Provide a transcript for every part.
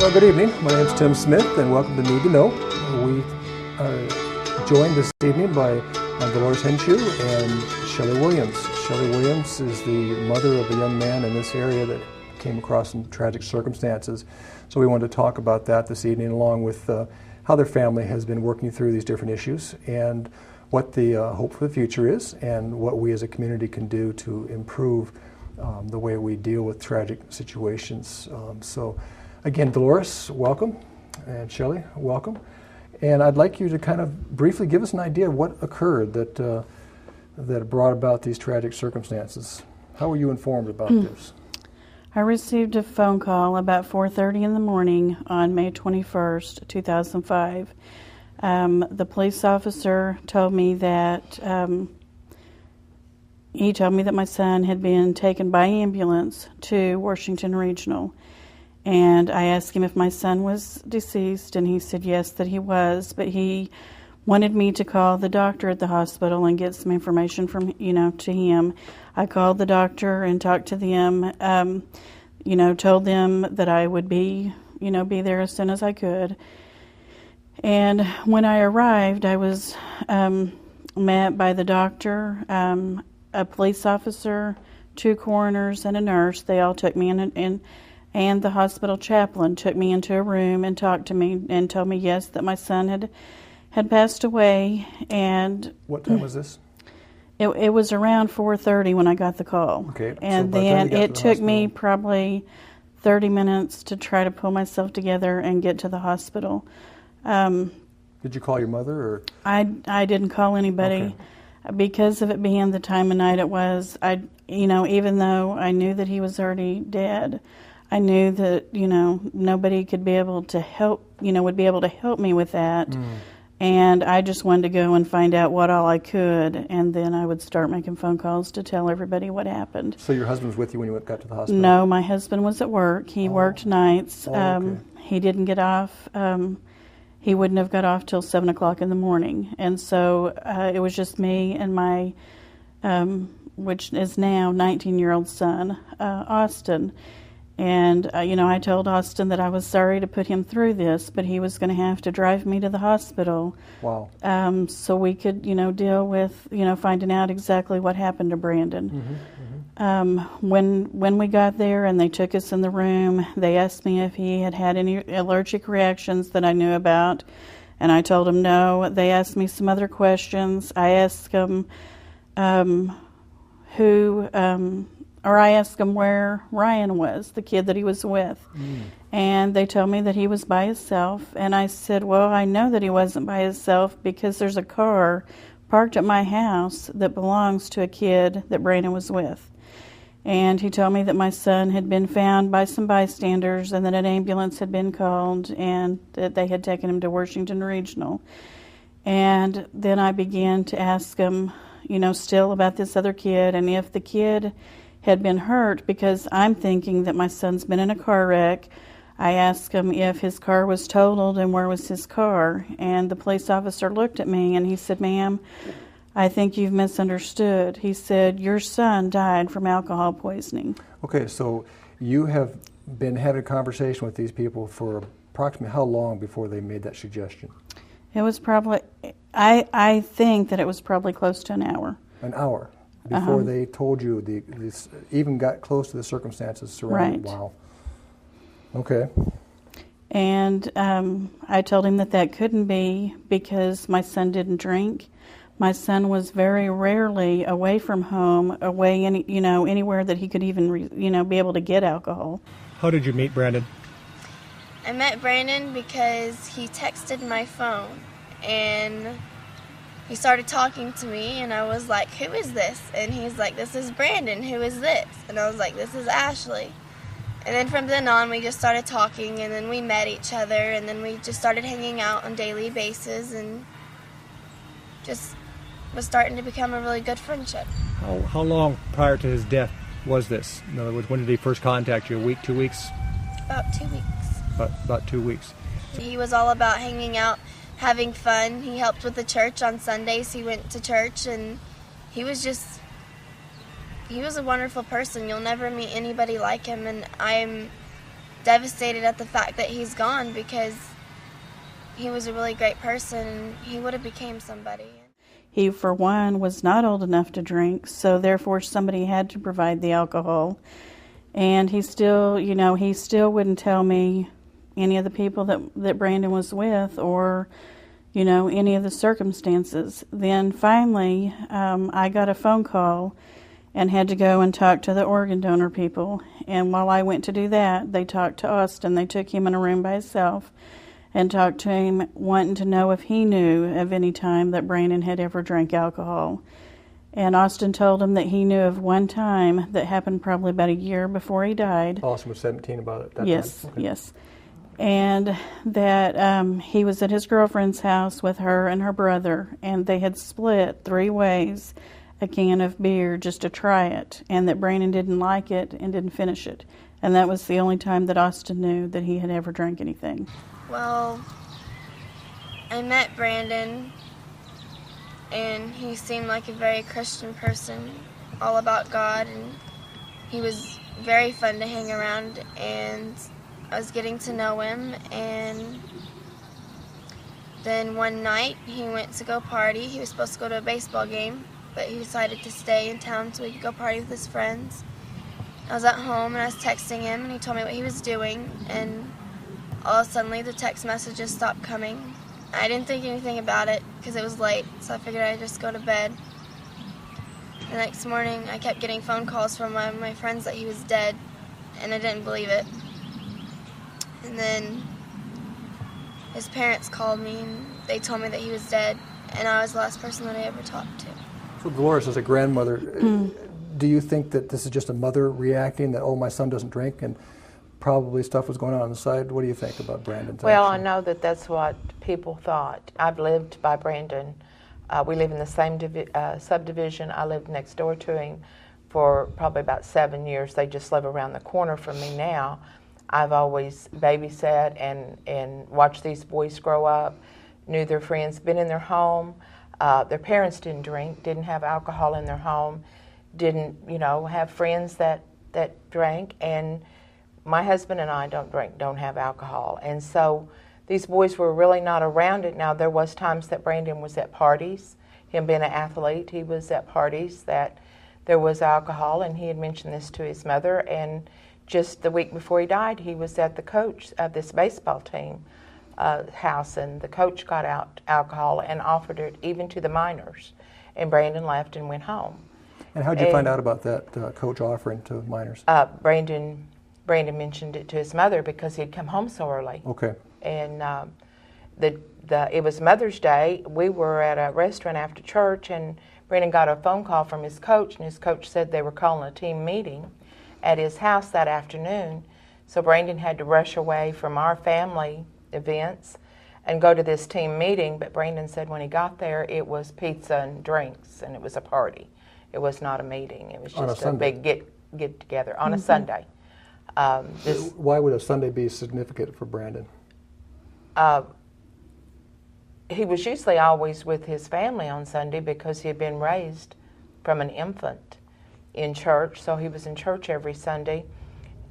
Well, good evening. My name is Tim Smith, and welcome to Need to Know. We are joined this evening by Dolores Henshaw and Shelley Williams. Shelley Williams is the mother of a young man in this area that came across in tragic circumstances. So we wanted to talk about that this evening, along with how their family has been working through these different issues and what the hope for the future is, and what we as a community can do to improve the way we deal with tragic situations. So again, Dolores, welcome, and Shelley, welcome. And I'd like you to kind of briefly give us an idea of what occurred that brought about these tragic circumstances. How were you informed about this? I received a phone call about 4:30 in the morning on May 21st, 2005. The police officer told me that he told me that my son had been taken by ambulance to Washington Regional. And I asked him if my son was deceased, and he said yes, that he was, but he wanted me to call the doctor at the hospital and get some information from, to him. I called the doctor and talked to them, told them that I would be there as soon as I could. And when I arrived, I was met by the doctor, a police officer, 2 coroners, and a nurse. They all took me in, and the hospital chaplain took me into a room and talked to me and told me, yes, that my son had passed away. And what time was this? It was around 4:30 when I got the call. Okay. And so then it took hospital, me probably 30 minutes to try to pull myself together and get to the hospital. Did you call your mother? Or? I didn't call anybody. Okay. Because of it being the time of night it was. Even though I knew that he was already dead, I knew that, nobody could be able to help, would be able to help me with that. And I just wanted to go and find out what all I could, and then I would start making phone calls to tell everybody what happened. So your husband was with you when you got to the hospital? No, my husband was at work. He worked nights. Okay. He didn't get off. He wouldn't have got off till 7 o'clock in the morning. And so it was just me and my, which is now 19-year-old son, Austin. And, I told Austin that I was sorry to put him through this, but he was going to have to drive me to the hospital. Wow. So we could, deal with, finding out exactly what happened to Brandon. When we got there and they took us in the room, they asked me if he had any allergic reactions that I knew about, and I told them no. They asked me some other questions. I asked them I asked him where Ryan was, the kid that he was with. And they told me that he was by himself. And I said, well, I know that he wasn't by himself because there's a car parked at my house that belongs to a kid that Brandon was with. And he told me that my son had been found by some bystanders and that an ambulance had been called and that they had taken him to Washington Regional. And then I began to ask him, still about this other kid, and if the kid had been hurt, because I'm thinking that my son's been in a car wreck. I asked him if his car was totaled and where was his car. And the police officer looked at me and he said, ma'am, I think you've misunderstood. He said, your son died from alcohol poisoning. Okay, so you have been having a conversation with these people for approximately how long before they made that suggestion? It was probably, I think that it was probably close to an hour. An hour? Before they told you, even got close to the circumstances surrounding. Right. Wow. Okay. And I told him that couldn't be because my son didn't drink. My son was very rarely away from home, anywhere that he could even, be able to get alcohol. How did you meet Brandon? I met Brandon because he texted my phone, and he started talking to me, and I was like, who is this? And he's like, this is Brandon. Who is this? And I was like, this is Ashley. And then from then on, we just started talking, and then we met each other, and then we just started hanging out on a daily basis, and just was starting to become a really good friendship. How long prior to his death was this? In other words, when did he first contact you? A week, 2 weeks? About 2 weeks. About 2 weeks. He was all about hanging out, having fun. He helped with the church on Sundays. He went to church, and he was a wonderful person. You'll never meet anybody like him, and I'm devastated at the fact that he's gone, because he was a really great person and he would have became somebody. He, for one, was not old enough to drink, so therefore somebody had to provide the alcohol. And he still, he still wouldn't tell me any of the people that Brandon was with, or, any of the circumstances. Then finally, I got a phone call and had to go and talk to the organ donor people. And while I went to do that, they talked to Austin. They took him in a room by himself and talked to him, wanting to know if he knew of any time that Brandon had ever drank alcohol. And Austin told him that he knew of one time that happened probably about a year before he died. Austin was 17 about it that yes, time? Okay. Yes. And that he was at his girlfriend's house with her and her brother, and they had split 3 ways a can of beer just to try it, and that Brandon didn't like it and didn't finish it. And that was the only time that Austin knew that he had ever drank anything. Well, I met Brandon, and he seemed like a very Christian person, all about God, and he was very fun to hang around, and I was getting to know him. And then one night he went to go party. He was supposed to go to a baseball game, but he decided to stay in town so he could go party with his friends. I was at home and I was texting him, and he told me what he was doing, and all of a sudden the text messages stopped coming. I didn't think anything about it because it was late, so I figured I'd just go to bed. The next morning I kept getting phone calls from my friends that he was dead, and I didn't believe it. And then his parents called me and they told me that he was dead, and I was the last person that I ever talked to. So Dolores, as a grandmother, do you think that this is just a mother reacting that, oh, my son doesn't drink, and probably stuff was going on the side? What do you think about Brandon's Well, action? I know that that's what people thought. I've lived by Brandon. We live in the same subdivision. I lived next door to him for probably about 7 years. They just live around the corner from me now. I've always babysat and watched these boys grow up, knew their friends, been in their home. Their parents didn't drink, didn't have alcohol in their home, didn't, have friends that drank, and my husband and I don't drink, don't have alcohol. And so these boys were really not around it. Now, there was times that Brandon was at parties, him being an athlete, he was at parties that there was alcohol, and he had mentioned this to his mother. And just the week before he died, he was at the coach of this baseball team house, and the coach got out alcohol and offered it even to the minors. And Brandon left and went home. And how did you find out about that coach offering to minors? Brandon mentioned it to his mother because he'd come home so early. Okay. And it was Mother's Day. We were at a restaurant after church, and Brandon got a phone call from his coach, and his coach said they were calling a team meeting at his house that afternoon. So Brandon had to rush away from our family events and go to this team meeting. But Brandon said when he got there, it was pizza and drinks, and it was a party. It was not a meeting. It was just a big get together on a Sunday. Why would a Sunday be significant for Brandon? He was usually always with his family on Sunday because he had been raised from an infant in church, so he was in church every Sunday.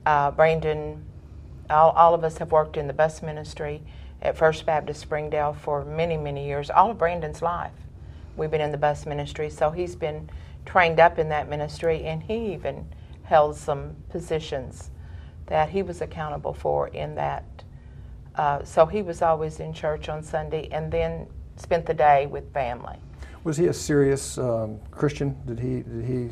Brandon, all of us have worked in the bus ministry at First Baptist Springdale for many, many years, all of Brandon's life. We've been in the bus ministry, so he's been trained up in that ministry, and he even held some positions that he was accountable for in that. So he was always in church on Sunday and then spent the day with family. Was he a serious Christian? Did he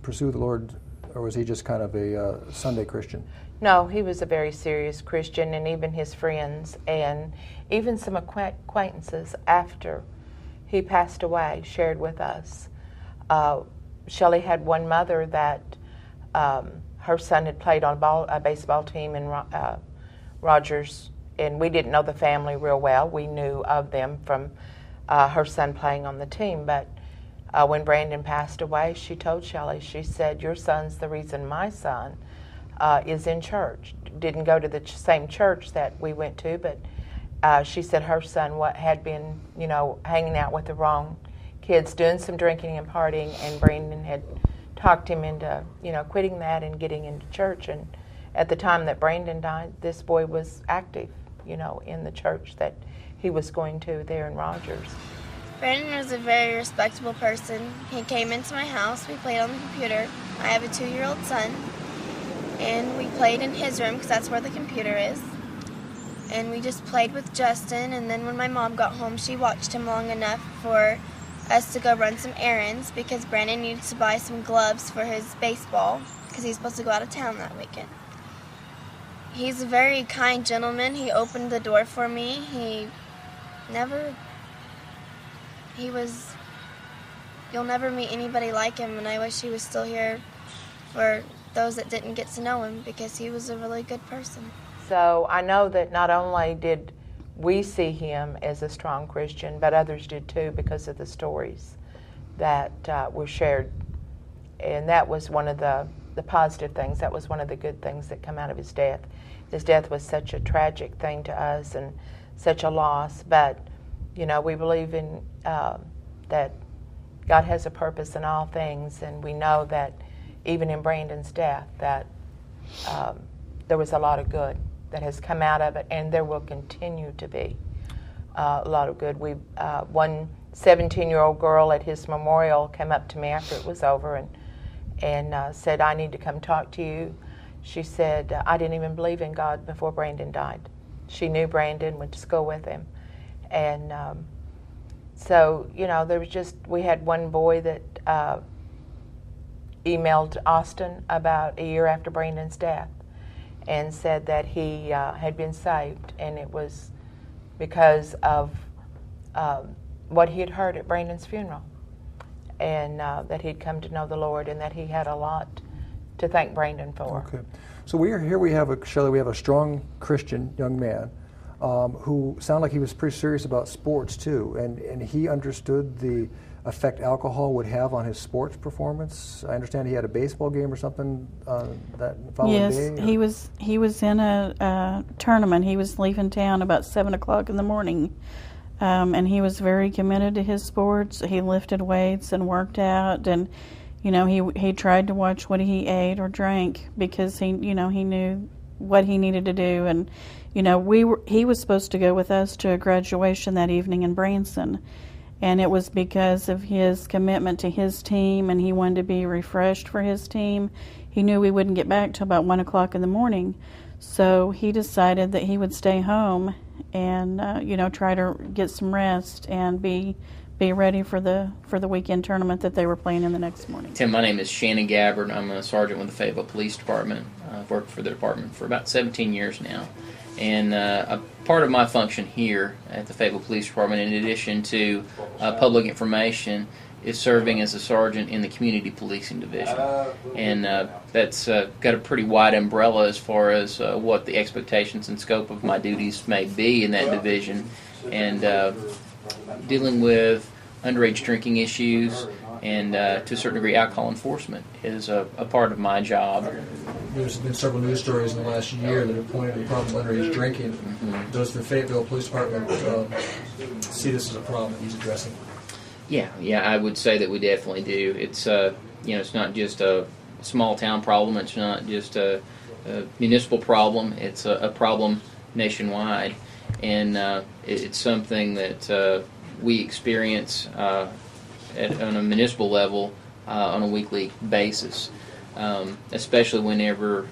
pursue the Lord, or was he just kind of a Sunday Christian? No, he was a very serious Christian, and even his friends and even some acquaintances after he passed away shared with us. Shelley had one mother that her son had played on a baseball team in Rogers, and we didn't know the family real well. We knew of them from her son playing on the team, but when Brandon passed away, she told Shelley, she said, your son's the reason my son is in church. Didn't go to the same church that we went to, but she said her son had been, hanging out with the wrong kids, doing some drinking and partying, and Brandon had talked him into, quitting that and getting into church, and at the time that Brandon died, this boy was active, you know, in the church that he was going to there in Rogers. Brandon was a very respectable person. He came into my house, we played on the computer. I have a 2-year-old son, and we played in his room because that's where the computer is. And we just played with Justin, and then when my mom got home, she watched him long enough for us to go run some errands because Brandon needed to buy some gloves for his baseball because he's supposed to go out of town that weekend. He's a very kind gentleman. He opened the door for me. You'll never meet anybody like him, and I wish he was still here for those that didn't get to know him because he was a really good person. So I know that not only did we see him as a strong Christian, but others did too because of the stories that were shared. And that was one of the positive things. That was one of the good things that come out of his death. His death was such a tragic thing to us and such a loss, but you know, we believe in that God has a purpose in all things, and we know that even in Brandon's death that there was a lot of good that has come out of it, and there will continue to be a lot of good. One 17-year-old girl at his memorial came up to me after it was over and said, "I need to come talk to you." She said, "I didn't even believe in God before Brandon died." She knew Brandon, went to school with him. And so, you know, we had one boy that emailed Austin about a year after Brandon's death and said that he had been saved, and it was because of what he had heard at Brandon's funeral, and that he'd come to know the Lord, and that he had a lot to thank Brandon for. Okay. So we have a strong Christian young man who sounded like he was pretty serious about sports too, and he understood the effect alcohol would have on his sports performance. I understand he had a baseball game or something that following day. Yes, he was in a tournament. He was leaving town about 7 o'clock in the morning, and he was very committed to his sports. He lifted weights and worked out, and you know, he tried to watch what he ate or drank because he knew what he needed to do. And you know, he was supposed to go with us to a graduation that evening in Branson, and it was because of his commitment to his team, and he wanted to be refreshed for his team. He knew we wouldn't get back till about 1 o'clock in the morning, so he decided that he would stay home and try to get some rest and be ready for the weekend tournament that they were playing in the next morning. Tim, my name is Shannon Gabbard. I'm a sergeant with the Fayetteville Police Department. I've worked for the department for about 17 years now. And a part of my function here at the Fayetteville Police Department, in addition to public information, is serving as a sergeant in the Community Policing Division. And that's got a pretty wide umbrella as far as what the expectations and scope of my duties may be in that division. And dealing with underage drinking issues and to a certain degree alcohol enforcement is a part of my job. There's been several news stories in the last year that have pointed to the problem of underage drinking. Mm-hmm. Does the Fayetteville Police Department see this as a problem that he's addressing? Yeah, I would say that we definitely do. It's it's not just a small town problem. It's not just a municipal problem. It's a problem nationwide, and it's something that we experience on a municipal level on a weekly basis, especially whenever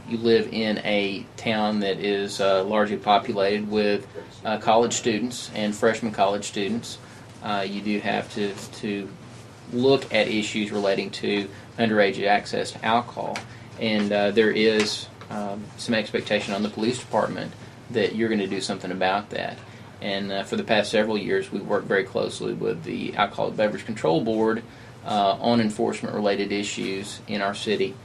you live in a town that is largely populated with college students and freshman college students. You do have to look at issues relating to underage access to alcohol, and there is some expectation on the police department that you're going to do something about that. And for the past several years, we've worked very closely with the Alcoholic Beverage Control Board on enforcement-related issues in our city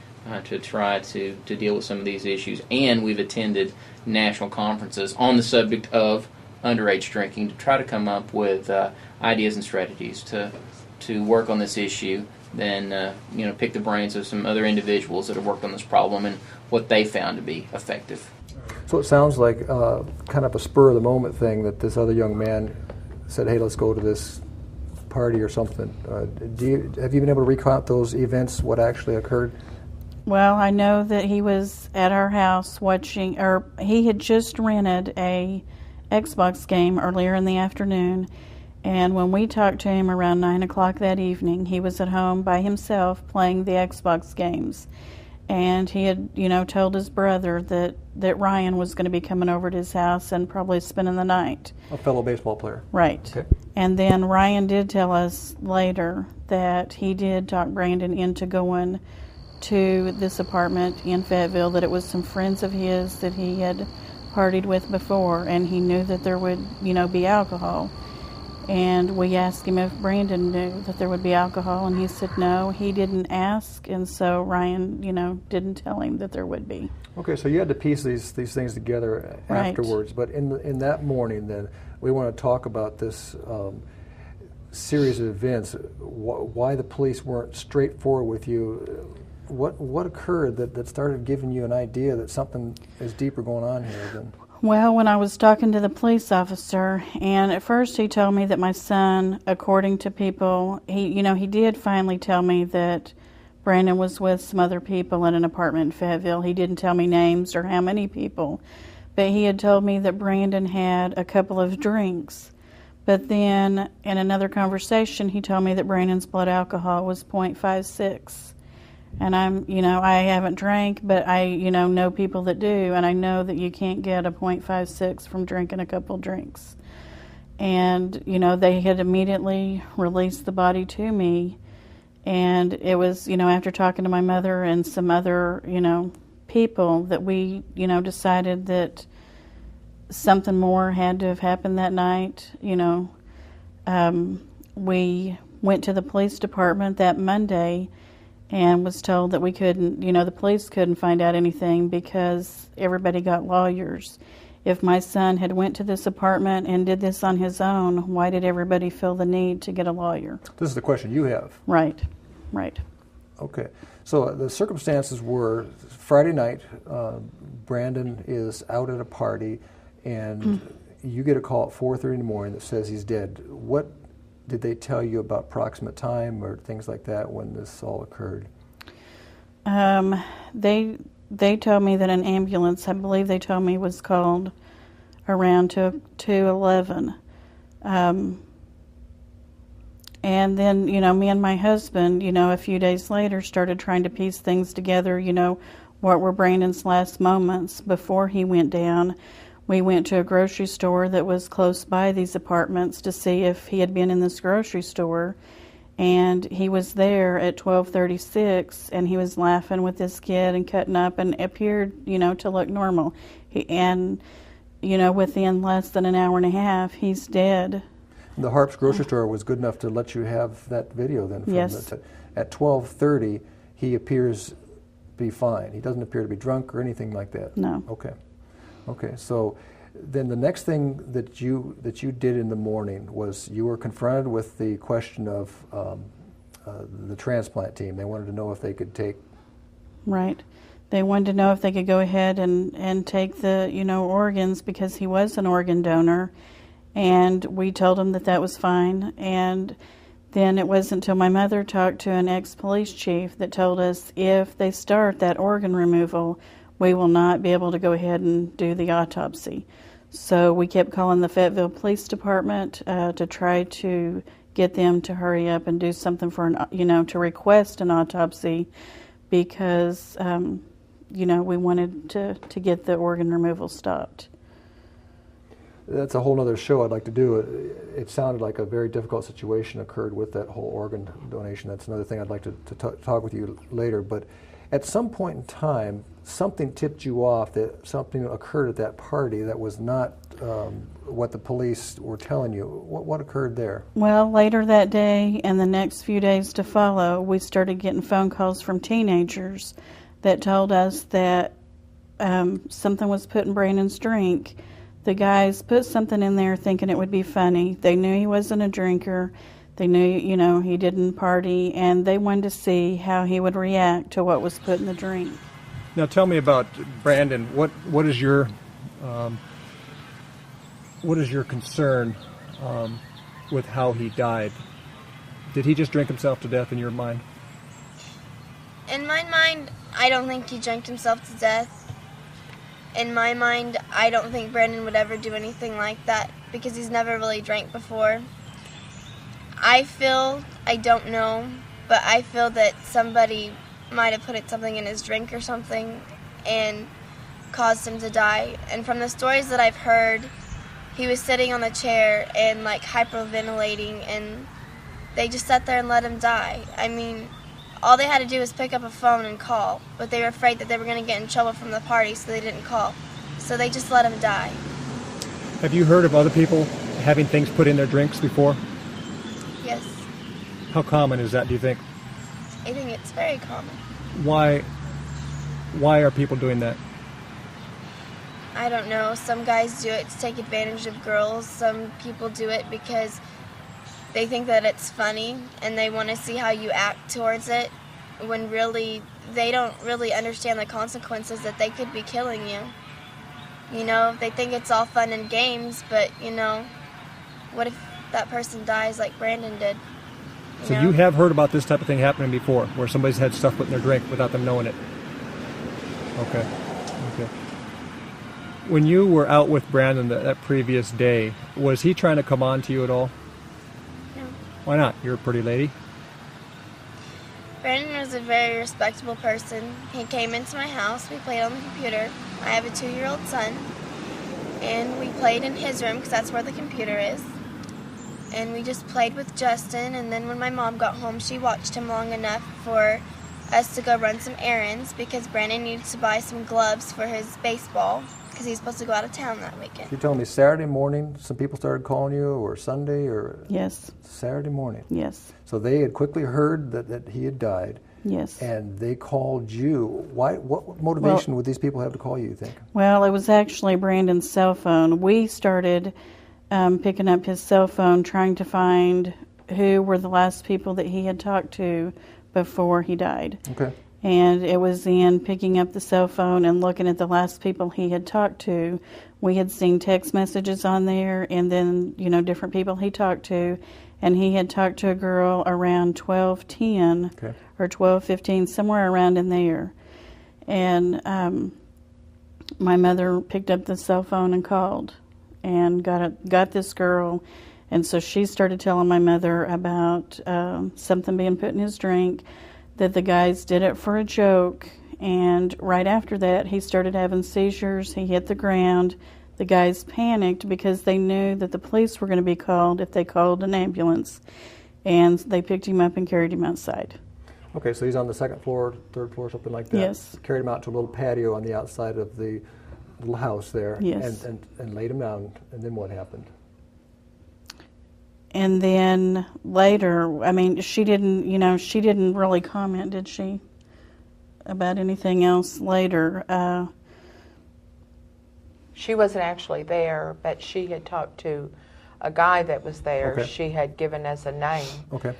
to try to deal with some of these issues. And we've attended national conferences on the subject of underage drinking to try to come up with ideas and strategies to work on this issue. Then pick the brains of some other individuals that have worked on this problem and what they found to be effective. So it sounds like kind of a spur-of-the-moment thing that this other young man said, "Hey, let's go to this party or something." Have you been able to recount those events, what actually occurred? Well, I know that he was at our house watching, or he had just rented a Xbox game earlier in the afternoon, and when we talked to him around 9 o'clock that evening, he was at home by himself playing the Xbox games. And he had, told his brother that Ryan was going to be coming over to his house and probably spending the night. A fellow baseball player. Right. Okay. And then Ryan did tell us later that he did talk Brandon into going to this apartment in Fayetteville, that it was some friends of his that he had partied with before, and he knew that there would, be alcohol. And we asked him if Brandon knew that there would be alcohol, and he said no, he didn't ask, and so Ryan, didn't tell him that there would be. Okay, so you had to piece these things together Right. afterwards, but in that morning then, we want to talk about this series of events, why the police weren't straightforward with you. What occurred that started giving you an idea that something is deeper going on here than... Well, when I was talking to the police officer, and at first he told me that my son, according to people, he did finally tell me that Brandon was with some other people in an apartment in Fayetteville. He didn't tell me names or how many people, but he had told me that Brandon had a couple of drinks. But then in another conversation, he told me that Brandon's blood alcohol was 0.56. And I haven't drank, but I, know people that do, and I know that you can't get a 0.56 from drinking a couple drinks. And, they had immediately released the body to me, and it was, after talking to my mother and some other, people, that we, decided that something more had to have happened that night. We went to the police department that Monday and was told that we couldn't, the police couldn't find out anything because everybody got lawyers. If my son had went to this apartment and did this on his own, why did everybody feel the need to get a lawyer? This is the question you have. Right. Okay. So the circumstances were Friday night, Brandon is out at a party, and you get a call at 4:30 in the morning that says he's dead. What did they tell you about approximate time or things like that when this all occurred? They told me that an ambulance, I believe they told me, was called around 2:11. And then, me and my husband, a few days later started trying to piece things together, what were Brandon's last moments before he went down. We went to a grocery store that was close by these apartments to see if he had been in this grocery store, and he was there at 12:36, and he was laughing with this kid and cutting up and appeared, to look normal. Within less than an hour and a half, he's dead. The Harp's grocery store was good enough to let you have that video then? Yes. At 12:30, he appears to be fine. He doesn't appear to be drunk or anything like that? No. Okay, so then the next thing that you did in the morning was you were confronted with the question of the transplant team. They wanted to know if they could take... Right. They wanted to know if they could go ahead and take the, organs, because he was an organ donor, and we told him that was fine. And then it wasn't until my mother talked to an ex-police chief that told us if they start that organ removal, we will not be able to go ahead and do the autopsy. So we kept calling the Fayetteville Police Department to try to get them to hurry up and do something for to request an autopsy, because we wanted to get the organ removal stopped. That's a whole other show I'd like to do. It sounded like a very difficult situation occurred with that whole organ donation. That's another thing I'd like to talk with you later. But at some point in time, something tipped you off that something occurred at that party that was not what the police were telling you. What occurred there? Well, later that day and the next few days to follow, we started getting phone calls from teenagers that told us that something was put in Brandon's drink. The guys put something in there thinking it would be funny. They knew he wasn't a drinker. They knew, he didn't party, and they wanted to see how he would react to what was put in the drink. Now tell me about Brandon. What is your concern with how he died? Did he just drink himself to death in your mind? In my mind, I don't think he drank himself to death. In my mind, I don't think Brandon would ever do anything like that because he's never really drank before. I don't know, but I feel that somebody might have put something in his drink or something and caused him to die. And from the stories that I've heard, he was sitting on the chair and like hyperventilating, and they just sat there and let him die. I mean, all they had to do was pick up a phone and call, but they were afraid that they were going to get in trouble from the party, so they didn't call. So they just let him die. Have you heard of other people having things put in their drinks before? Yes. How common is that, do you think? I think it's very common. Why are people doing that? I don't know. Some guys do it to take advantage of girls. Some people do it because they think that it's funny and they want to see how you act towards it, when really they don't really understand the consequences that they could be killing you. You know, they think it's all fun and games, but, you know, what if that person dies like Brandon did? So you have heard about this type of thing happening before, where somebody's had stuff put in their drink without them knowing it? Okay. When you were out with Brandon that previous day, was he trying to come on to you at all? No. Why not? You're a pretty lady. Brandon was a very respectable person. He came into my house. We played on the computer. I have a 2-year-old son, and we played in his room because that's where the computer is. And we just played with Justin, and then when my mom got home, she watched him long enough for us to go run some errands because Brandon needed to buy some gloves for his baseball because he's supposed to go out of town that weekend. You told me Saturday morning some people started calling you, or Sunday, or Yes. Saturday morning. Yes. So they had quickly heard that he had died. Yes. And they called you. Why? What motivation would these people have to call you, you think? Well, it was actually Brandon's cell phone. We started picking up his cell phone, trying to find who were the last people that he had talked to before he died. Okay. And it was in picking up the cell phone and looking at the last people he had talked to. We had seen text messages on there, and then, you know, different people he talked to. And he had talked to a girl around 12:10 or 12:15, somewhere around in there. And my mother picked up the cell phone and called and got this girl. And so she started telling my mother about something being put in his drink, that the guys did it for a joke. And right after that, he started having seizures. He hit the ground. The guys panicked because they knew that the police were going to be called if they called an ambulance. And they picked him up and carried him outside. Okay, so he's on the second floor, third floor, something like that. Yes. Carried him out to a little patio on the outside of the little house there. Yes. And laid him down. And then what happened? And then later, I mean, she didn't really comment, did she, about anything else later? She wasn't actually there, but she had talked to a guy that was there. Okay. She had given us a name. Okay.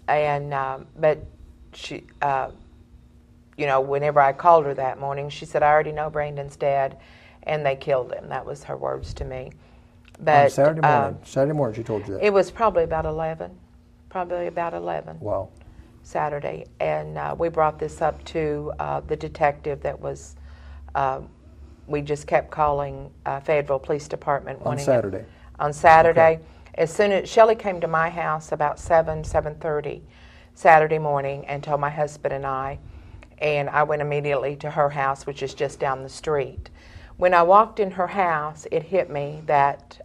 And, but she, you know, whenever I called her that morning, she said, I already know Brandon's dead, and they killed him. That was her words to me. But On Saturday morning she told you that? It was probably about 11. Wow. Saturday. And we brought this up to the detective that was, we just kept calling Fayetteville Police Department. On Saturday? On Saturday. Okay. As soon as Shelley came to my house about 7:30 Saturday morning and told my husband and I went immediately to her house, which is just down the street. When I walked in her house, it hit me that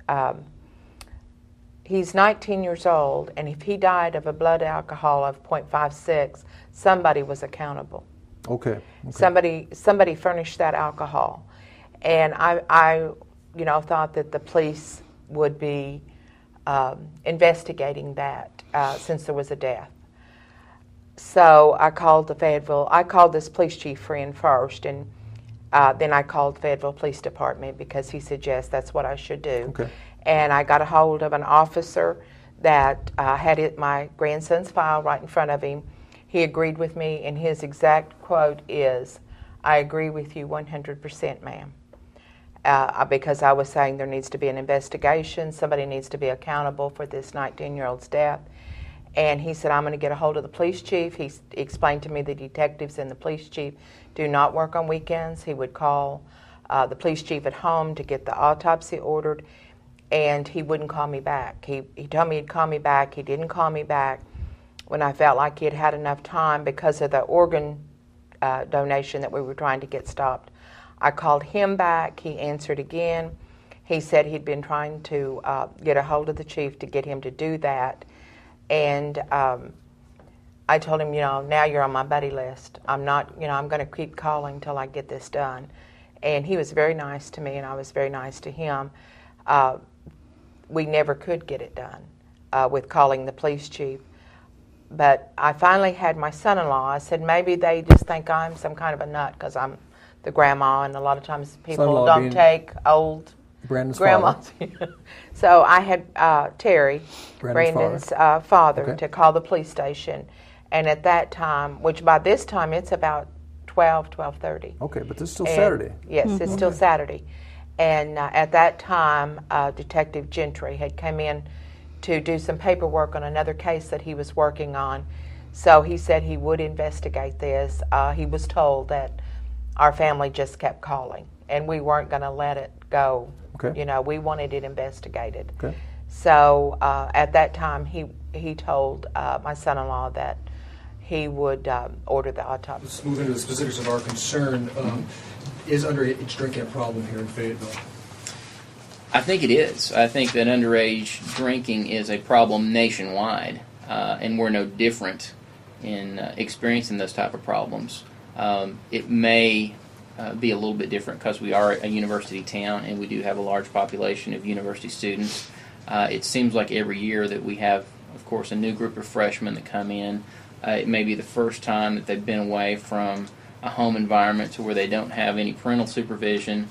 he's 19 years old, and if he died of a blood alcohol of 0.56, somebody was accountable. Okay. Somebody furnished that alcohol. And I thought that the police would be investigating that since there was a death. So I called this police chief friend first, and then I called the Fayetteville Police Department because he said, yes, that's what I should do. Okay. And I got a hold of an officer that had my grandson's file right in front of him. He agreed with me, and his exact quote is, I agree with you 100%, ma'am. Because I was saying there needs to be an investigation, somebody needs to be accountable for this 19-year-old's death. And he said, I'm going to get a hold of the police chief. He explained to me the detectives and the police chief do not work on weekends. He would call the police chief at home to get the autopsy ordered, and he wouldn't call me back. He told me he'd call me back. He didn't call me back when I felt like he had had enough time because of the organ donation that we were trying to get stopped. I called him back. He answered again. He said he'd been trying to get a hold of the chief to get him to do that. And I told him, now you're on my buddy list. I'm not, I'm going to keep calling until I get this done. And he was very nice to me, and I was very nice to him. We never could get it done with calling the police chief. But I finally had my son-in-law. I said, maybe they just think I'm some kind of a nut because I'm the grandma, and a lot of times people Son-in-law don't take old Brandon's grandmas. So I had Terry, Brandon's father, Okay. to call the police station. And at that time, which by this time it's about 12:30. Okay, but this is still Saturday. Yes, it's still Saturday. And at that time, Detective Gentry had come in to do some paperwork on another case that he was working on. So he said he would investigate this. He was told that our family just kept calling, and we weren't going to let it go. Okay. We wanted it investigated. Okay. So at that time, he told my son-in-law that he would order the autopsy. Let's move into the specifics of our concern. Is underage drinking a problem here in Fayetteville? I think it is. I think that underage drinking is a problem nationwide, and we're no different in experiencing those type of problems. It may be a little bit different because we are a university town and we do have a large population of university students. It seems like every year that we have, of course, a new group of freshmen that come in. It may be the first time that they've been away from a home environment to where they don't have any parental supervision.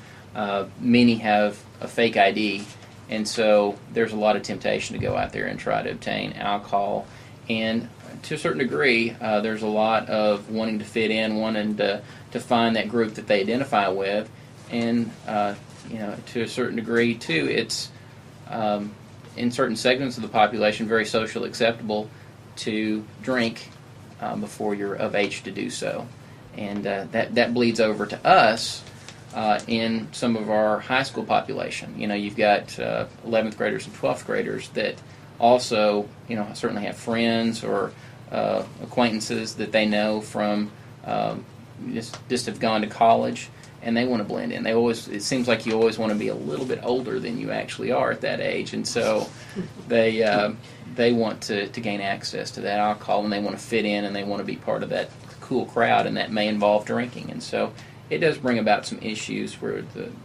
Many have a fake ID, and so there's a lot of temptation to go out there and try to obtain alcohol. And to a certain degree, there's a lot of wanting to fit in, wanting to find that group that they identify with, and to a certain degree too, it's in certain segments of the population very socially acceptable to drink before you're of age to do so, and that bleeds over to us. In some of our high school population, you've got 11th graders and 12th graders that also, certainly have friends or acquaintances that they know from just have gone to college, and they want to blend in. It seems like you always want to be a little bit older than you actually are at that age, and so they want to gain access to that alcohol, and they want to fit in, and they want to be part of that cool crowd, and that may involve drinking, and so it does bring about some issues where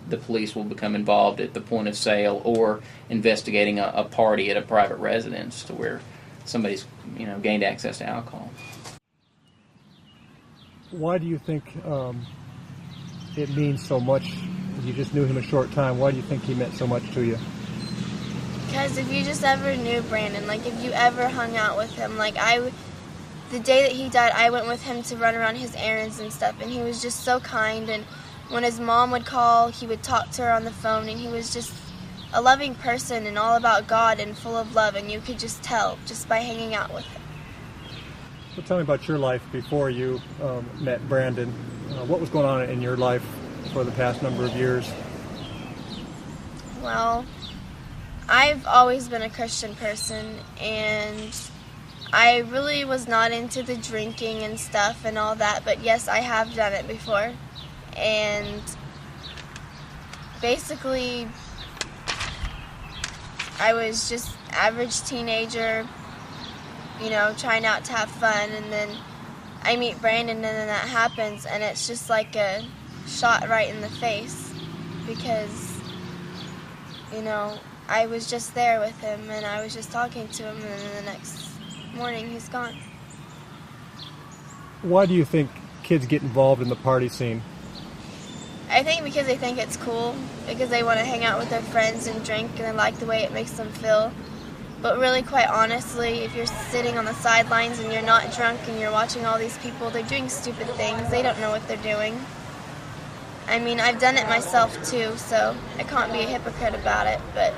the police will become involved at the point of sale or investigating a party at a private residence to where somebody's gained access to alcohol. Why do you think it means so much? You just knew him a short time. Why do you think he meant so much to you? Because if you just ever knew Brandon, like if you ever hung out with him, the day that he died, I went with him to run around his errands and stuff, and he was just so kind, and when his mom would call, he would talk to her on the phone, and he was just a loving person and all about God and full of love, and you could just tell just by hanging out with him. So tell me about your life before you met Brandon. What was going on in your life for the past number of years? Well, I've always been a Christian person, and I really was not into the drinking and stuff and all that, but yes, I have done it before. And basically, I was just average teenager, trying out to have fun, and then I meet Brandon, and then that happens, and it's just like a shot right in the face, because, I was just there with him, and I was just talking to him, and then the next morning he's gone. Why do you think kids get involved in the party scene? I think because they think it's cool, because they want to hang out with their friends and drink, and they like the way it makes them feel. But really, quite honestly, if you're sitting on the sidelines and you're not drunk and you're watching all these people, they're doing stupid things. They don't know what they're doing. I mean, I've done it myself too, so I can't be a hypocrite about it, but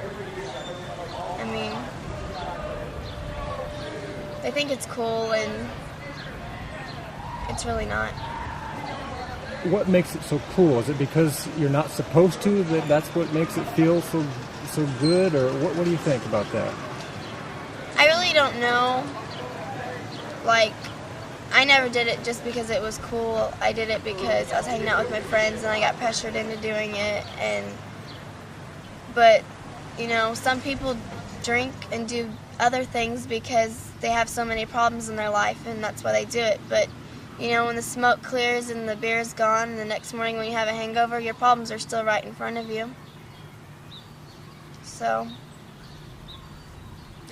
I mean, they think it's cool, and it's really not. What makes it so cool? Is it because you're not supposed to, that's what makes it feel so good, or what do you think about that? I really don't know. Like, I never did it just because it was cool. I did it because I was hanging out with my friends and I got pressured into doing it. But you know, some people drink and do other things because they have so many problems in their life, and that's why they do it. But you know, when the smoke clears and the beer's gone, and the next morning when you have a hangover, your problems are still right in front of you. So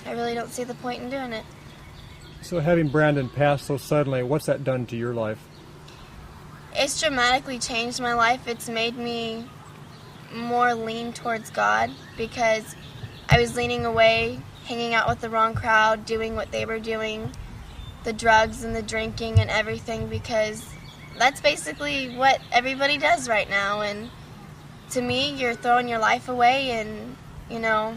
I really don't see the point in doing it. So having Brandon pass so suddenly, what's that done to your life? It's dramatically changed my life. It's made me more lean towards God, because I was leaning away, hanging out with the wrong crowd, doing what they were doing, the drugs and the drinking and everything, because that's basically what everybody does right now. And to me, you're throwing your life away, and you know,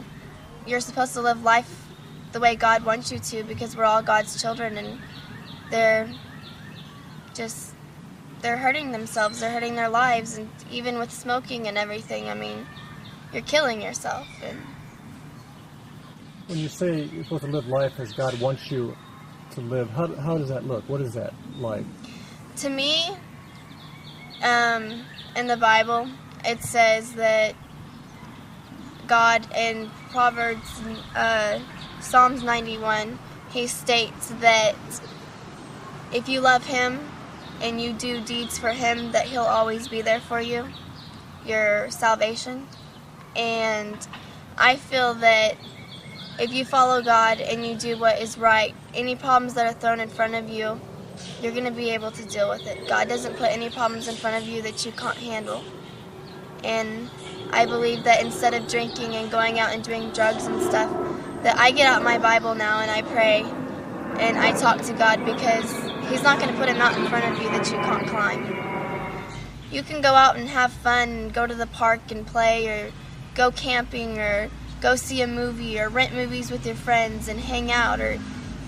you're supposed to live life the way God wants you to, because we're all God's children, and they're hurting themselves, they're hurting their lives, and even with smoking and everything, I mean, you're killing yourself. And when you say you're supposed to live life as God wants you to live, how does that look? What is that like? To me, in the Bible, it says that God, in Psalms 91, he states that if you love him and you do deeds for him, that he'll always be there for you, your salvation. And I feel that if you follow God and you do what is right, any problems that are thrown in front of you, you're going to be able to deal with it. God doesn't put any problems in front of you that you can't handle. And I believe that instead of drinking and going out and doing drugs and stuff, that I get out my Bible now and I pray and I talk to God, because he's not going to put a mountain in front of you that you can't climb. You can go out and have fun and go to the park and play, or go camping, or go see a movie, or rent movies with your friends and hang out, or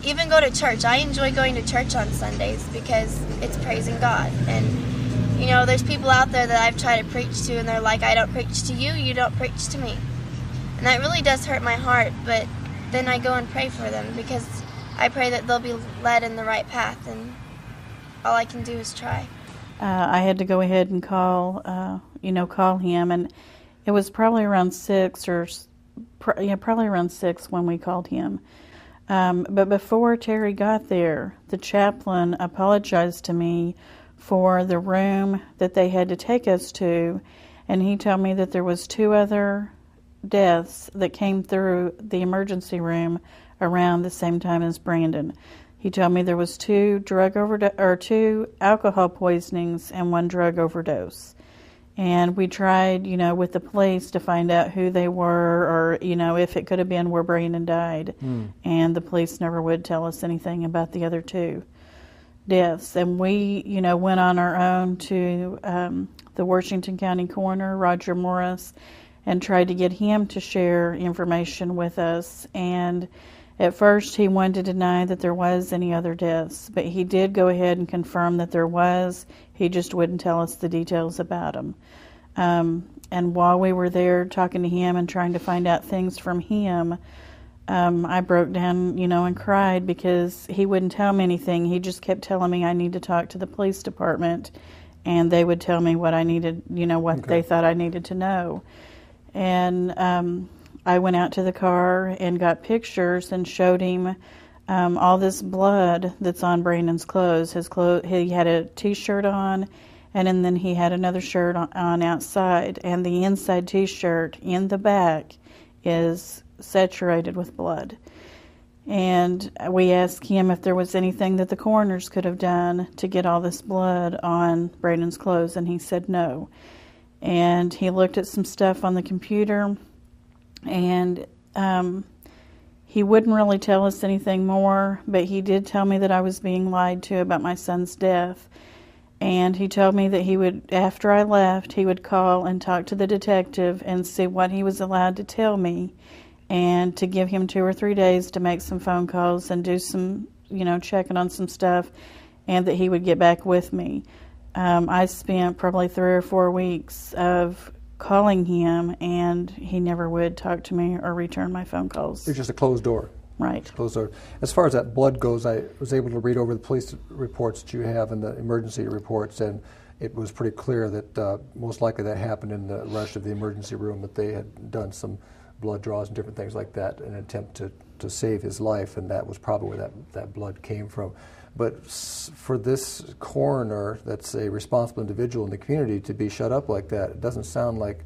even go to church. I enjoy going to church on Sundays because it's praising God. And you know, there's people out there that I've tried to preach to, and they're like, I don't preach to you, you don't preach to me. And that really does hurt my heart, but then I go and pray for them, because I pray that they'll be led in the right path, and all I can do is try. I had to go ahead and call him, and it was probably around 6 when we called him. But before Terry got there, the chaplain apologized to me for the room that they had to take us to, and he told me that there was 2 other deaths that came through the emergency room around the same time as Brandon. He told me there was 2 alcohol poisonings and 1 drug overdose. And we tried, with the police to find out who they were, or, if it could have been where Brandon died. And the police never would tell us anything about the other 2 deaths. And we, went on our own to the Washington County coroner, Roger Morris, and tried to get him to share information with us. And at first he wanted to deny that there was any other deaths, but he did go ahead and confirm that there was. He just wouldn't tell us the details about them. And while we were there talking to him and trying to find out things from him, I broke down, and cried, because he wouldn't tell me anything. He just kept telling me I need to talk to the police department, and they would tell me what I needed, what they thought I needed to know. And I went out to the car and got pictures and showed him all this blood that's on Brandon's clothes. He had a T-shirt on, and then he had another shirt on outside, and the inside T-shirt in the back is saturated with blood. And we asked him if there was anything that the coroners could have done to get all this blood on Brandon's clothes, and he said no. And he looked at some stuff on the computer, and he wouldn't really tell us anything more, but he did tell me that I was being lied to about my son's death. And he told me that he would, after I left, he would call and talk to the detective and see what he was allowed to tell me, and to give him 2 or 3 days to make some phone calls and do some checking on some stuff, and that he would get back with me. I spent probably 3 or 4 weeks of calling him, and he never would talk to me or return my phone calls. It's just a closed door. Right. Closed door. As far as that blood goes, I was able to read over the police reports that you have and the emergency reports, and it was pretty clear that most likely that happened in the rush of the emergency room, that they had done some blood draws and different things like that in an attempt to save his life, and that was probably where that blood came from. But for this coroner that's a responsible individual in the community to be shut up like that, it doesn't sound like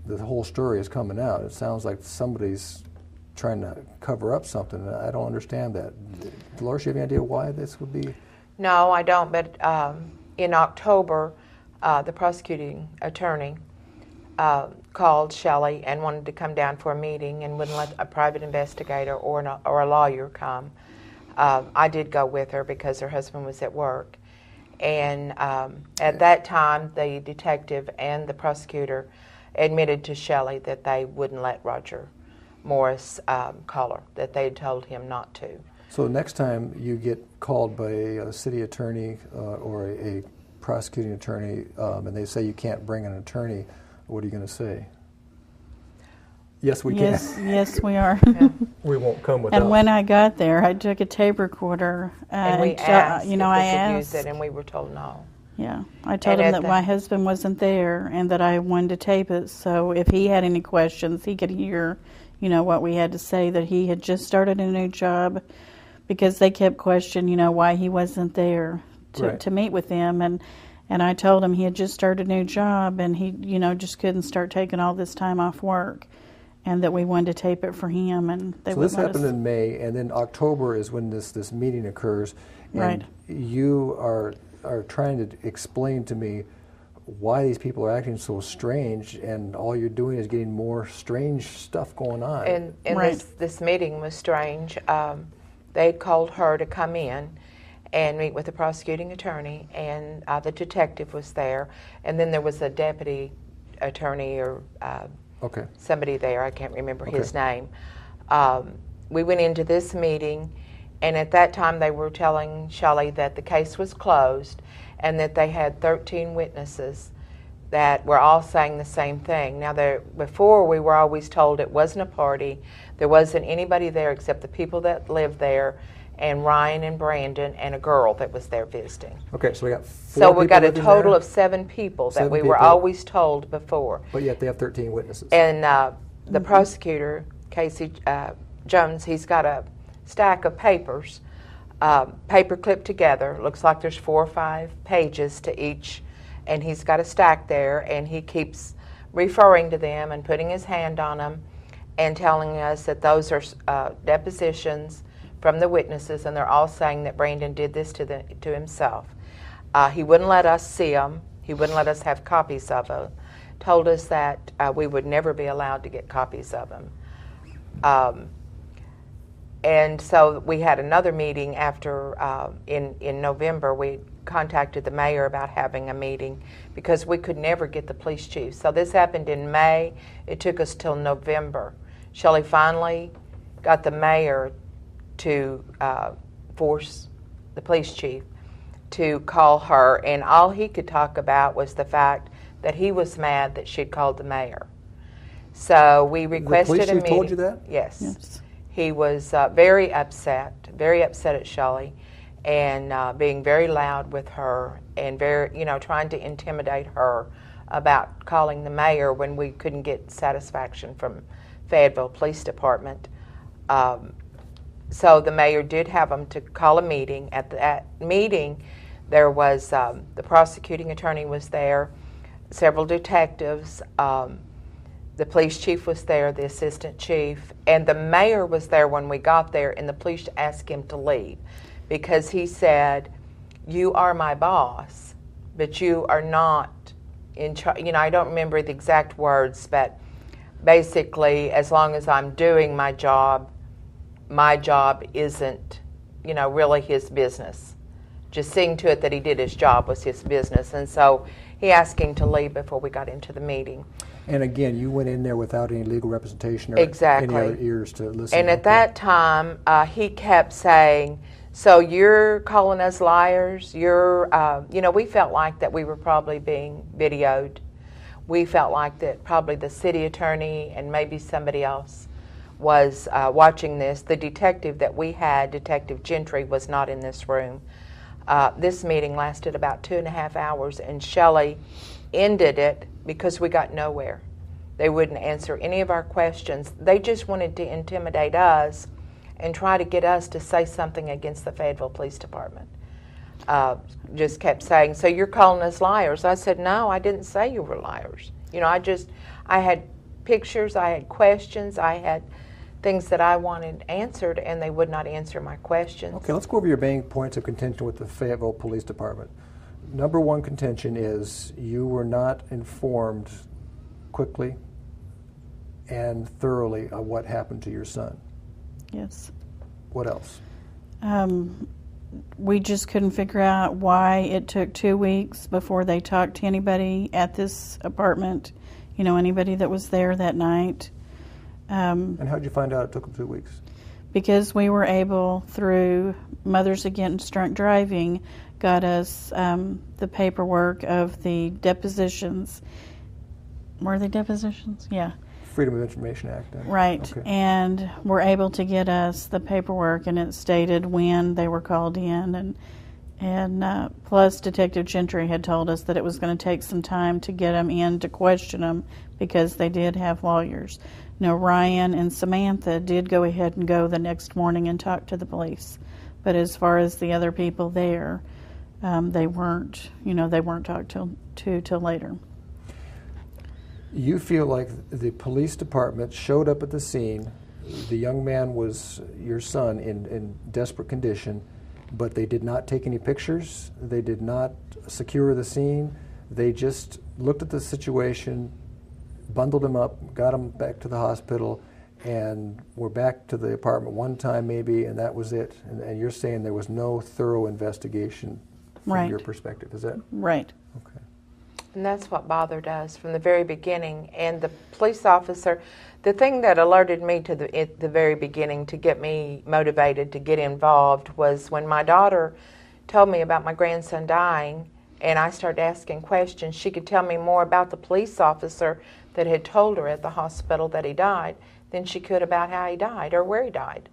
the whole story is coming out. It sounds like somebody's trying to cover up something, and I don't understand that. Dolores, you have any idea why this would be? No, I don't, but in October, the prosecuting attorney called Shelley and wanted to come down for a meeting and wouldn't let a private investigator or a lawyer come. I did go with her because her husband was at work. And at that time, the detective and the prosecutor admitted to Shelley that they wouldn't let Roger Morris call her, that they had told him not to. So next time you get called by a city attorney or a prosecuting attorney and they say you can't bring an attorney, what are you going to say? Yes, we can. Yes, we are. Yeah. We won't come without. And when I got there, I took a tape recorder. And we asked if we I could asked. use it, and we were told no. Yeah, I told him that my husband wasn't there and that I wanted to tape it, so if he had any questions, he could hear, what we had to say, that he had just started a new job, because they kept questioning, why he wasn't there to meet with them. And I told him he had just started a new job and he, just couldn't start taking all this time off work, and that we wanted to tape it for him. And they so this happened in May, and then October is when this meeting occurs. And right. You are trying to explain to me why these people are acting so strange, and all you're doing is getting more strange stuff going on. And right. this meeting was strange. They had called her to come in and meet with the prosecuting attorney, and the detective was there, and then there was a deputy attorney or somebody there, I can't remember his name. We went into this meeting, and at that time they were telling Shelley that the case was closed and that they had 13 witnesses that were all saying the same thing. Now, before we were always told it wasn't a party, there wasn't anybody there except the people that lived there, and Ryan and Brandon and a girl that was there visiting. Okay, so we got we got a total of 7 people that we were always told before. But yet they have 13 witnesses. And the prosecutor, Casey Jones, he's got a stack of papers, paper clipped together. Looks like there's 4 or 5 pages to each, and he's got a stack there, and he keeps referring to them and putting his hand on them and telling us that those are depositions from the witnesses, and they're all saying that Brandon did this to himself. He wouldn't let us see them. He wouldn't let us have copies of them. Told us that we would never be allowed to get copies of them. And so we had another meeting after, in November. We contacted the mayor about having a meeting because we could never get the police chief. So this happened in May. It took us till November. Shelley finally got the mayor to force the police chief to call her, and all he could talk about was the fact that he was mad that she'd called the mayor. So we requested a meeting. The police chief told you that? Yes. He was very upset at Shelley, and being very loud with her, and very, trying to intimidate her about calling the mayor when we couldn't get satisfaction from Fayetteville Police Department. So the mayor did have them to call a meeting. At that meeting, there was the prosecuting attorney was there, several detectives, the police chief was there, the assistant chief, and the mayor was there when we got there, and the police asked him to leave because he said, "You are my boss, but you are not in charge." I don't remember the exact words, but basically, as long as I'm doing my job isn't, really his business. just seeing to it that he did his job was his business. And so he asked him to leave before we got into the meeting. And again, you went in there without any legal representation or Exactly. any other ears to listen. And at that time, he kept saying, so you're calling us liars? You're, we felt like that we were probably being videoed. We felt like that probably the city attorney and maybe somebody else was watching this. The detective that we had, Detective Gentry, was not in this room. This meeting lasted about 2.5 hours, and Shelley ended it because we got nowhere. They wouldn't answer any of our questions. They just wanted to intimidate us and try to get us to say something against the Fayetteville Police Department. Just kept saying, so you're calling us liars? I said, no, I didn't say you were liars. I had pictures, I had questions, I had things that I wanted answered, and they would not answer my questions. Okay, let's go over your main points of contention with the Fayetteville Police Department. Number one contention is you were not informed quickly and thoroughly of what happened to your son. Yes. What else? We just couldn't figure out why it took 2 weeks before they talked to anybody at this apartment, anybody that was there that night. And how did you find out it took them 2 weeks? Because we were able, through Mothers Against Drunk Driving, got us the paperwork of the depositions. Were they depositions? Yeah. Freedom of Information Act. Right. Okay. And were able to get us the paperwork, and it stated when they were called in, and plus Detective Gentry had told us that it was going to take some time to get them in to question them because they did have lawyers. Now, Ryan and Samantha did go ahead and go the next morning and talk to the police, but as far as the other people there, they weren't talked to till later. You feel like the police department showed up at the scene. The young man was your son in desperate condition, but they did not take any pictures. They did not secure the scene. They just looked at the situation, bundled him up, got him back to the hospital, and were back to the apartment one time maybe, and that was it. And you're saying there was no thorough investigation from Right. your perspective. Is that Right. okay? And that's what bothered us from the very beginning. And the police officer, the thing that alerted me to at the very beginning to get me motivated to get involved was when my daughter told me about my grandson dying, and I started asking questions. She could tell me more about the police officer that had told her at the hospital that he died than she could about how he died or where he died.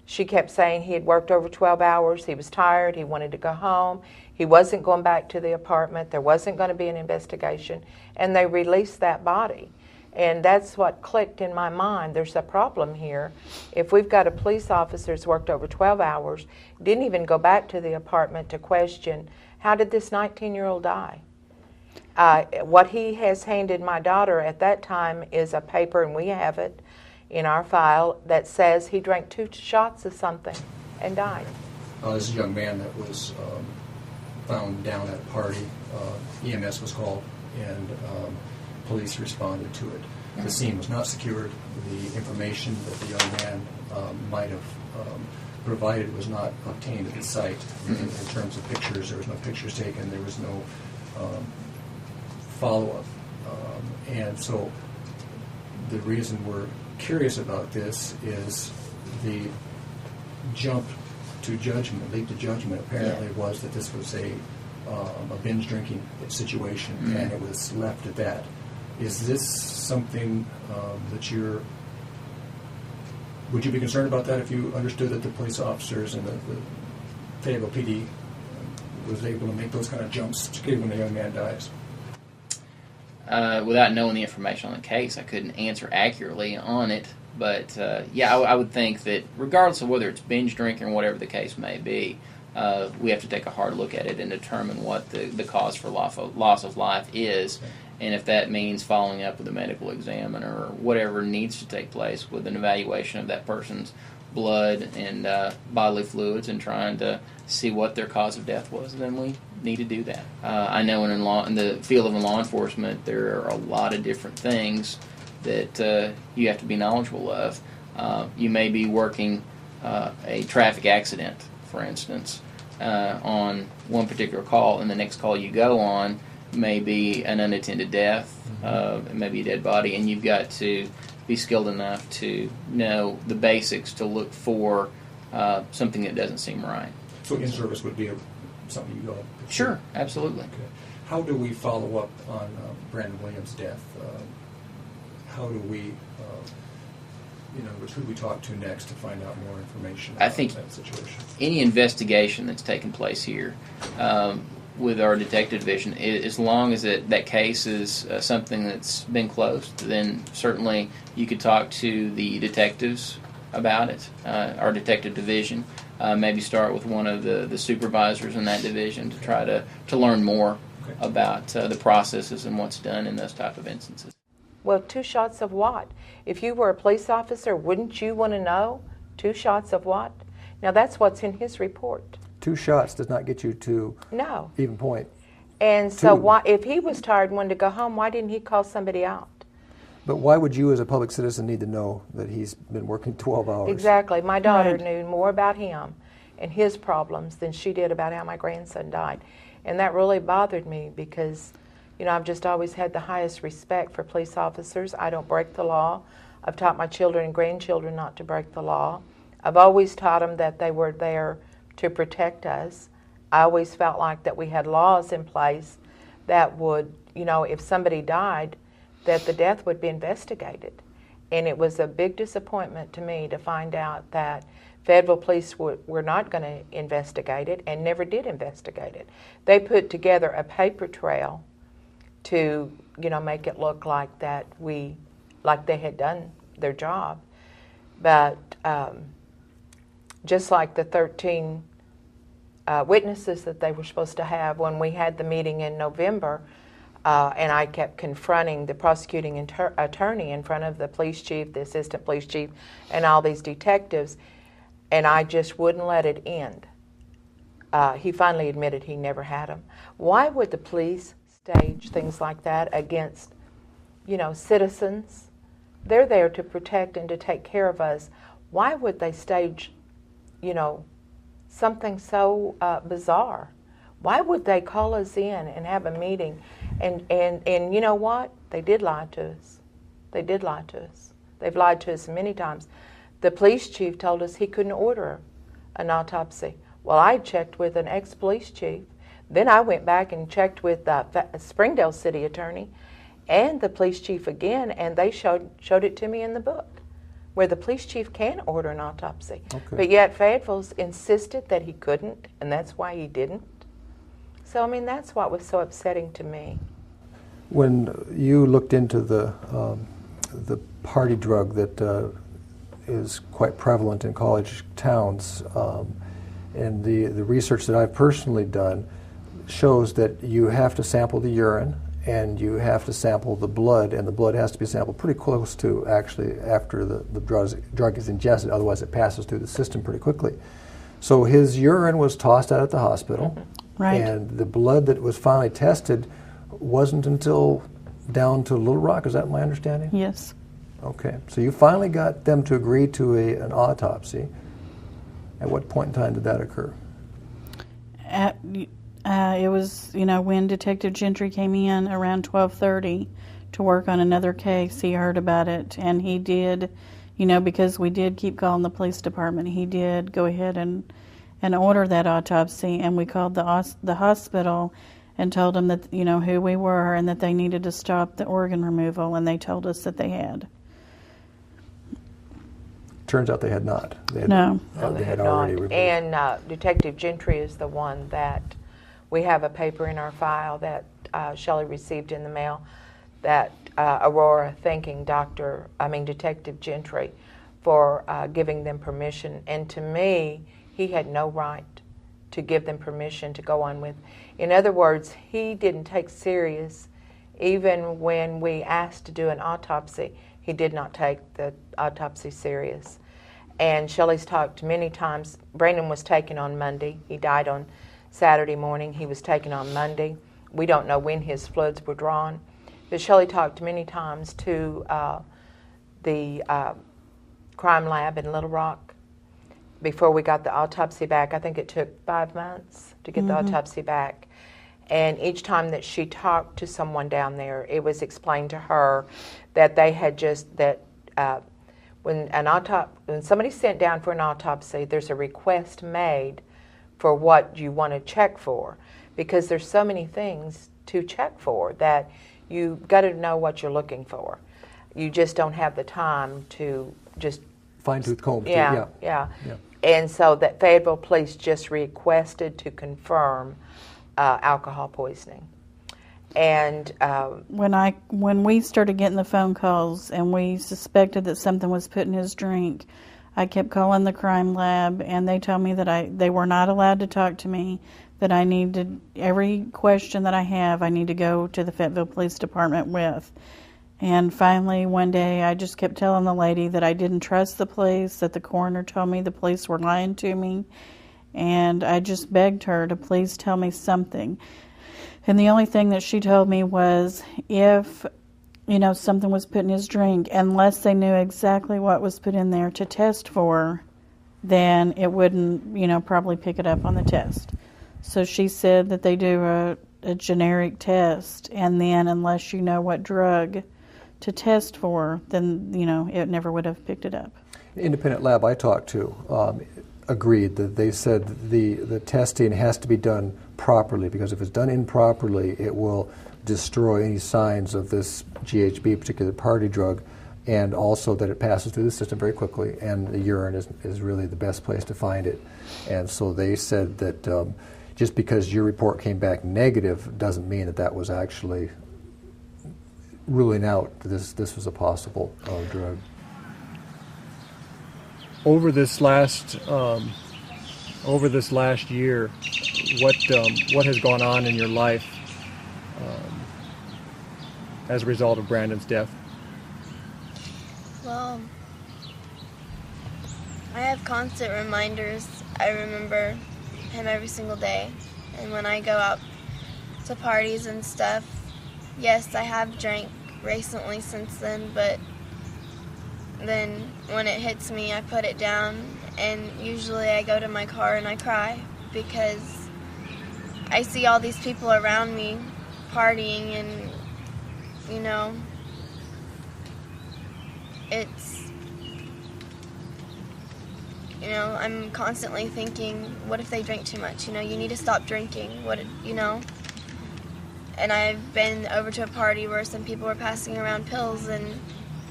She kept saying he had worked over 12 hours, he was tired, he wanted to go home, he wasn't going back to the apartment, there wasn't going to be an investigation, and they released that body. And that's what clicked in my mind. There's a problem here. If we've got a police officer who's worked over 12 hours, didn't even go back to the apartment to question, how did this 19-year-old die? What he has handed my daughter at that time is a paper, and we have it in our file, that says he drank 2 shots of something and died. This is a young man that was found down at a party. EMS was called, and police responded to it. The scene was not secured. The information that the young man might have provided was not obtained at the site. In terms of pictures, there was no pictures taken. There was no follow-up. And so the reason we're curious about this is the jump to judgment, leap to judgment, apparently was that this was a binge drinking situation, and it was left at that. Is this something that would you be concerned about that if you understood that the police officers and the Fayetteville PD was able to make those kind of jumps, particularly when a young man dies? Without knowing the information on the case, I couldn't answer accurately on it. But, I would think that regardless of whether it's binge drinking or whatever the case may be, we have to take a hard look at it and determine what the cause for loss of life is. And if that means following up with a medical examiner or whatever needs to take place with an evaluation of that person's blood and bodily fluids and trying to see what their cause of death was, then we need to do that. I know in the field of law enforcement there are a lot of different things that you have to be knowledgeable of. You may be working a traffic accident, for instance, on one particular call, and the next call you go on may be an unattended death, it may be a dead body, and you've got to be skilled enough to know the basics to look for something that doesn't seem right. So in-service would be something you go. Sure, absolutely. Okay. How do we follow up on Brandon Williams' death? How do we, who do we talk to next to find out more information about that situation? Any investigation that's taken place here with our detective division, as long as that case is something that's been closed, then certainly you could talk to the detectives about it, our detective division. Maybe start with one of the supervisors in that division to try to learn more about the processes and what's done in those type of instances. Well, 2 shots of what? If you were a police officer, wouldn't you want to know 2 shots of what? Now, that's what's in his report. 2 shots does not get you to even point. And so why, if he was tired and wanted to go home, why didn't he call somebody out? But why would you as a public citizen need to know that he's been working 12 hours? Exactly. My daughter knew more about him and his problems than she did about how my grandson died. And that really bothered me because, I've just always had the highest respect for police officers. I don't break the law. I've taught my children and grandchildren not to break the law. I've always taught them that they were there to protect us. I always felt like that we had laws in place that would, if somebody died, that the death would be investigated. And it was a big disappointment to me to find out that Fayetteville Police were not going to investigate it and never did investigate it. They put together a paper trail to, make it look like that like they had done their job. But just like the 13 witnesses that they were supposed to have when we had the meeting in November, and I kept confronting the prosecuting attorney in front of the police chief, the assistant police chief, and all these detectives, and I just wouldn't let it end. He finally admitted he never had them. Why would the police stage things like that against, citizens? They're there to protect and to take care of us. Why would they stage, something so bizarre? Why would they call us in and have a meeting? And you know what? They did lie to us. They did lie to us. They've lied to us many times. The police chief told us he couldn't order an autopsy. Well, I checked with an ex-police chief. Then I went back and checked with the Springdale city attorney and the police chief again, and they showed it to me in the book, where the police chief can order an autopsy. Okay. But yet Fayetteville's insisted that he couldn't, and that's why he didn't. So, that's what was so upsetting to me. When you looked into the party drug that is quite prevalent in college towns, and the research that I've personally done shows that you have to sample the urine and you have to sample the blood, and the blood has to be sampled pretty close to actually after the drug is ingested, otherwise it passes through the system pretty quickly. So his urine was tossed out at the hospital. Right. And the blood that was finally tested wasn't until down to Little Rock. Is that my understanding? Yes. Okay. So you finally got them to agree to an autopsy. At what point in time did that occur? It was, when Detective Gentry came in around 12:30 to work on another case. He heard about it, and he did, because we did keep calling the police department, he did go ahead and order that autopsy, and we called the hospital and told them that, who we were and that they needed to stop the organ removal, and they told us that they had. Turns out they had not. They had not. already removed. And Detective Gentry is the one that we have a paper in our file that Shelley received in the mail that Aurora thanking Detective Gentry for giving them permission. And to me, he had no right to give them permission to go on with. In other words, he didn't take serious, even when we asked to do an autopsy, he did not take the autopsy serious. And Shelley's talked many times. Brandon was taken on Monday. He died on Saturday morning. He was taken on Monday. We don't know when his fluids were drawn. But Shelley talked many times to the crime lab in Little Rock. before we got the autopsy back. I think it took 5 months to get the autopsy back. And each time that she talked to someone down there, it was explained to her that they had just, that when somebody's sent down for an autopsy, there's a request made for what you want to check for, because there's so many things to check for that you've got to know what you're looking for. You just don't have the time to just fine-tooth comb. Yeah. And so that Fayetteville Police just requested to confirm alcohol poisoning. And when we started getting the phone calls and we suspected that something was put in his drink, I kept calling the crime lab, and they told me that they were not allowed to talk to me, that I needed, every question that I have, I need to go to the Fayetteville Police Department with. And finally, one day, I just kept telling the lady that I didn't trust the police, that the coroner told me the police were lying to me, and I just begged her to please tell me something. And the only thing that she told me was, if something was put in his drink, unless they knew exactly what was put in there to test for, then it wouldn't, probably pick it up on the test. So she said that they do a generic test, and then unless you know what drug to test for, then, it never would have picked it up. The independent lab I talked to agreed that they said the testing has to be done properly, because if it's done improperly, it will destroy any signs of this GHB, particular party drug, and also that it passes through the system very quickly, and the urine is really the best place to find it. And so they said that just because your report came back negative doesn't mean that was actually ruling out this was a possible drug. Over this last year, what has gone on in your life as a result of Brandon's death? Well, I have constant reminders. I remember him every single day. And when I go out to parties and stuff, yes, I have drank recently since then, but then when it hits me, I put it down, and usually I go to my car and I cry, because I see all these people around me partying, and I'm constantly thinking, what if they drink too much? You need to stop drinking. And I've been over to a party where some people were passing around pills, and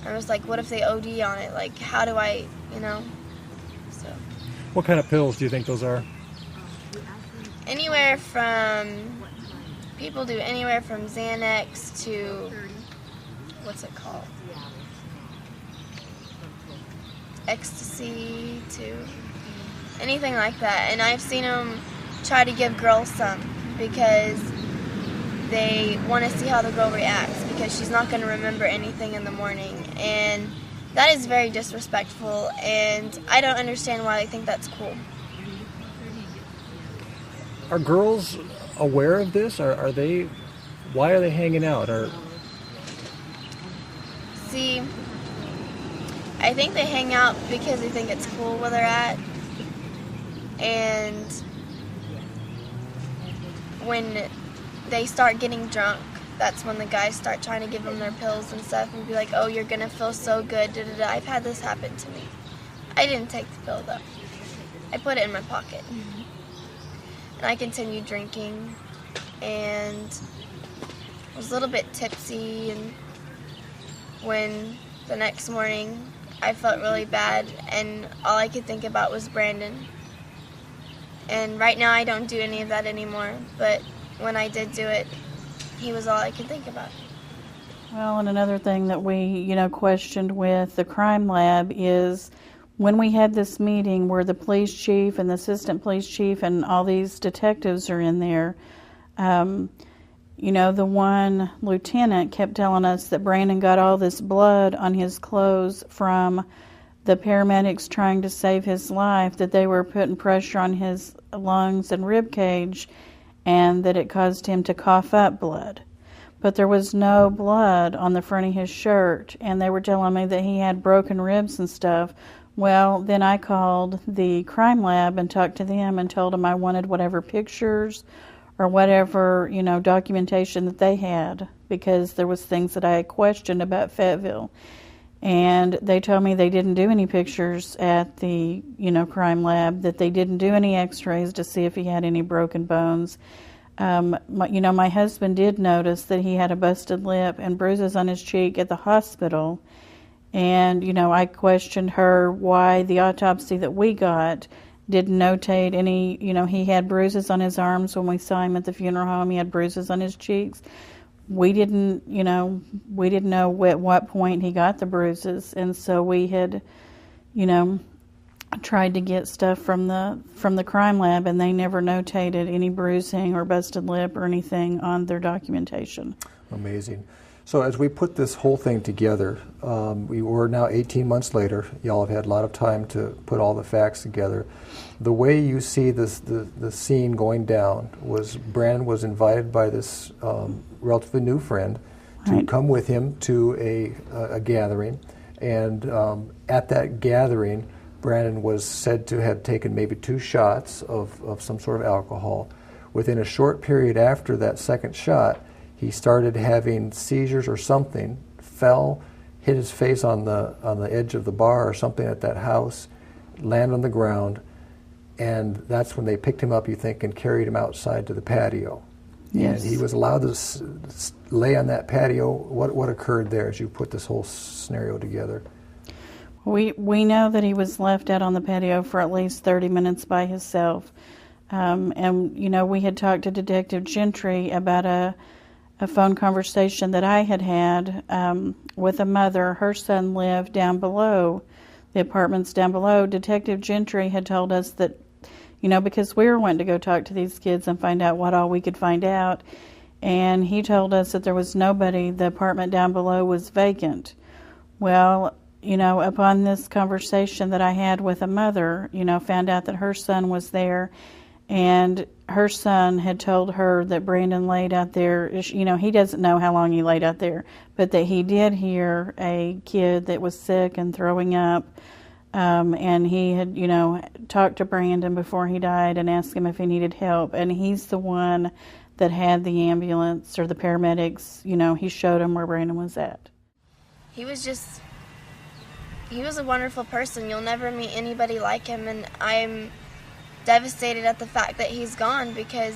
I was like, what if they OD on it? Like, how do I, so. What kind of pills do you think those are? People do anywhere from Xanax to, what's it called? Ecstasy to anything like that. And I've seen them try to give girls some because they want to see how the girl reacts, because she's not going to remember anything in the morning. And that is very disrespectful, and I don't understand why they think that's cool. Are girls aware of this? Why are they hanging out? See, I think they hang out because they think it's cool where they're at. And when they start getting drunk, that's when the guys start trying to give them their pills and stuff and be like, oh, you're going to feel so good, da-da-da. I've had this happen to me. I didn't take the pill, though. I put it in my pocket. And I continued drinking, and I was a little bit tipsy, and when the next morning I felt really bad, and all I could think about was Brandon. And right now I don't do any of that anymore, but when I did do it, he was all I could think about. Well, and another thing that we, questioned with the crime lab is when we had this meeting where the police chief and the assistant police chief and all these detectives are in there, the one lieutenant kept telling us that Brandon got all this blood on his clothes from the paramedics trying to save his life, that they were putting pressure on his lungs and rib cage, and that it caused him to cough up blood. But there was no blood on the front of his shirt, and they were telling me that he had broken ribs and stuff Well, then I called the crime lab and talked to them and told them I wanted whatever pictures or whatever, documentation that they had, because there was things that I had questioned about Fayetteville. And they told me they didn't do any pictures at the, crime lab, that they didn't do any x-rays to see if he had any broken bones. My husband did notice that he had a busted lip and bruises on his cheek at the hospital. And, I questioned her why the autopsy that we got didn't notate any, he had bruises on his arms when we saw him at the funeral home. He had bruises on his cheeks. We didn't know at what point he got the bruises. And so we had, tried to get stuff from the crime lab, and they never notated any bruising or busted lip or anything on their documentation. Amazing. So as we put this whole thing together, we were now 18 months later. Y'all have had a lot of time to put all the facts together. The way you see this, the scene going down was Brandon was invited by this relatively new friend to come with him to a gathering, and at that gathering, Brandon was said to have taken maybe 2 shots of some sort of alcohol. Within a short period after that second shot, he started having seizures or something, fell, hit his face on the edge of the bar or something at that house, landed on the ground, and that's when they picked him up, you think, and carried him outside to the patio. Yes. And he was allowed to lay on that patio. What occurred there as you put this whole scenario together? We know that he was left out on the patio for at least 30 minutes by himself. And, we had talked to Detective Gentry about a phone conversation that I had with a mother. Her son lived down below, the apartments down below. Detective Gentry had told us that, because we were wanting to go talk to these kids and find out what all we could find out, and he told us that there was nobody, the apartment down below was vacant. Well, upon this conversation that I had with a mother, found out that her son was there, and her son had told her that Brandon laid out there. He doesn't know how long he laid out there, but that he did hear a kid that was sick and throwing up, and he had, talked to Brandon before he died and asked him if he needed help, and he's the one that had the ambulance or the paramedics, he showed him where Brandon was at. He was a wonderful person. You'll never meet anybody like him, and I'm devastated at the fact that he's gone, because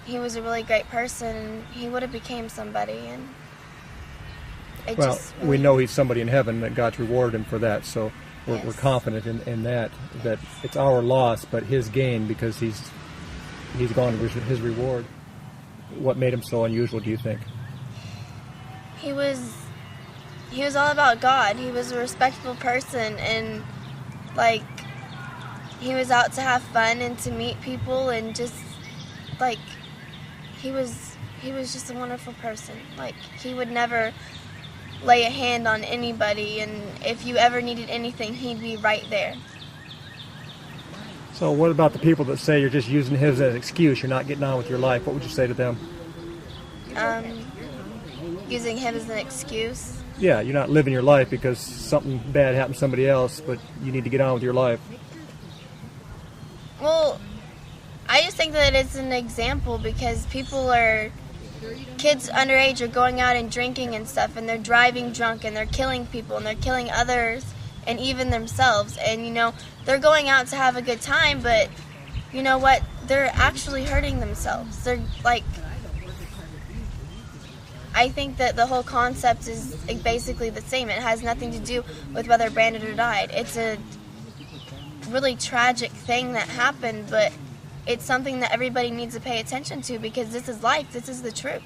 he was a really great person and he would have became somebody. And we know he's somebody in heaven, that God's rewarded him for that, so we're confident in that it's our loss but his gain, because he's gone to his reward. What made him so unusual, do you think? He was all about God. He was a respectful person, and he was out to have fun and to meet people, and just he was just a wonderful person. He would never lay a hand on anybody, and if you ever needed anything, he'd be right there. So what about the people that say you're just using him as an excuse, you're not getting on with your life? What would you say to them? Using him as an excuse? Yeah, you're not living your life because something bad happened to somebody else, but you need to get on with your life. Well, I just think that it's an example, because kids underage are going out and drinking and stuff, and they're driving drunk, and they're killing people, and they're killing others, and even themselves. And, they're going out to have a good time, but you know what? They're actually hurting themselves. They're I think that the whole concept is basically the same. It has nothing to do with whether Brandon died. It's a really tragic thing that happened, but it's something that everybody needs to pay attention to, because this is life. This is the truth.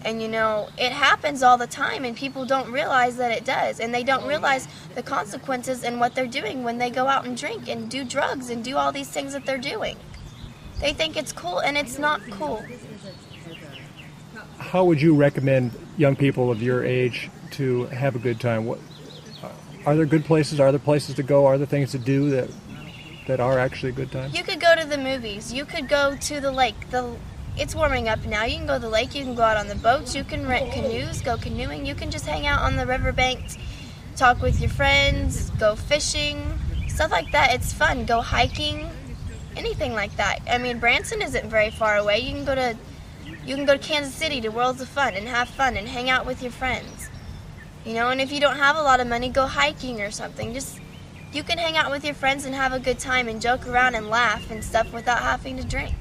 And, it happens all the time, and people don't realize that it does. And they don't realize the consequences and what they're doing when they go out and drink and do drugs and do all these things that they're doing. They think it's cool, and it's not cool. How would you recommend young people of your age to have a good time? Are there good places? Are there places to go? Are there things to do that are actually a good time? You could go to the movies. You could go to the lake. It's warming up now. You can go to the lake. You can go out on the boats. You can rent canoes, go canoeing. You can just hang out on the riverbanks, talk with your friends, go fishing, stuff like that. It's fun. Go hiking, anything like that. I mean, Branson isn't very far away. You can go to Kansas City to Worlds of Fun and have fun and hang out with your friends. You know, and if you don't have a lot of money, go hiking or something. You can hang out with your friends and have a good time and joke around and laugh and stuff without having to drink.